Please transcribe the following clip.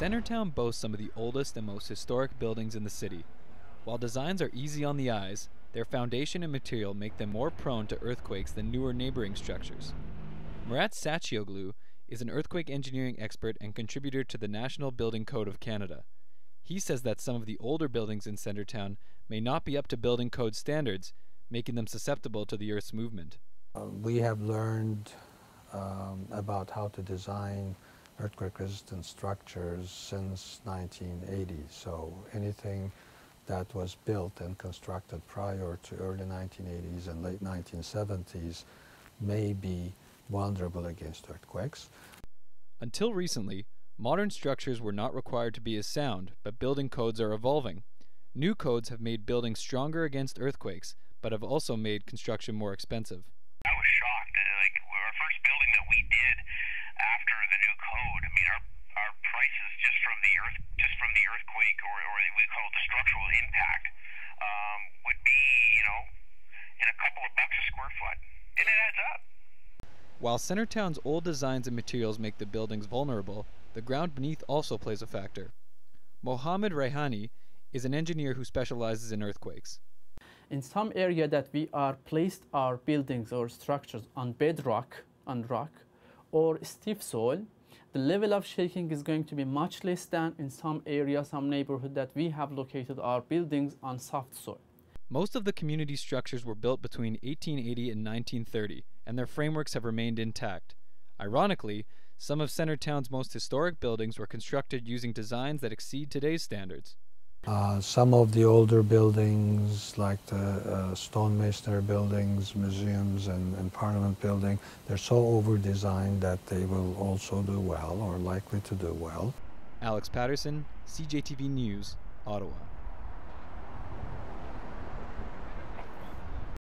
Centretown boasts some of the oldest and most historic buildings in the city. While designs are easy on the eyes, their foundation and material make them more prone to earthquakes than newer neighboring structures. Murat Sacioglu is an earthquake engineering expert and contributor to the National Building Code of Canada. He says that some of the older buildings in Centretown may not be up to building code standards, making them susceptible to the Earth's movement. We have learned about how to design earthquake-resistant structures since 1980. So anything that was built and constructed prior to early 1980s and late 1970s may be vulnerable against earthquakes. Until recently, modern structures were not required to be as sound, but building codes are evolving. New codes have made buildings stronger against earthquakes, but have also made construction more expensive. I was shocked. Like our first building that we did after the new code, I mean, our prices just from the earthquake, or we call it the structural impact, would be, in a couple of bucks a square foot, and it adds up. While Centretown's old designs and materials make the buildings vulnerable, the ground beneath also plays a factor. Mohammed Rayhani is an engineer who specializes in earthquakes. In some area that we are placed our buildings or structures on bedrock, on rock, or stiff soil, the level of shaking is going to be much less than in some area, some neighborhood that we have located our buildings on soft soil. Most of the community structures were built between 1880 and 1930, and their frameworks have remained intact. Ironically, some of Centretown's most historic buildings were constructed using designs that exceed today's standards. Some of the older buildings, like the stonemasonry buildings, museums, and Parliament building, they're so over-designed that they will also do well, or likely to do well. Alex Paterson, CJTV News, Ottawa.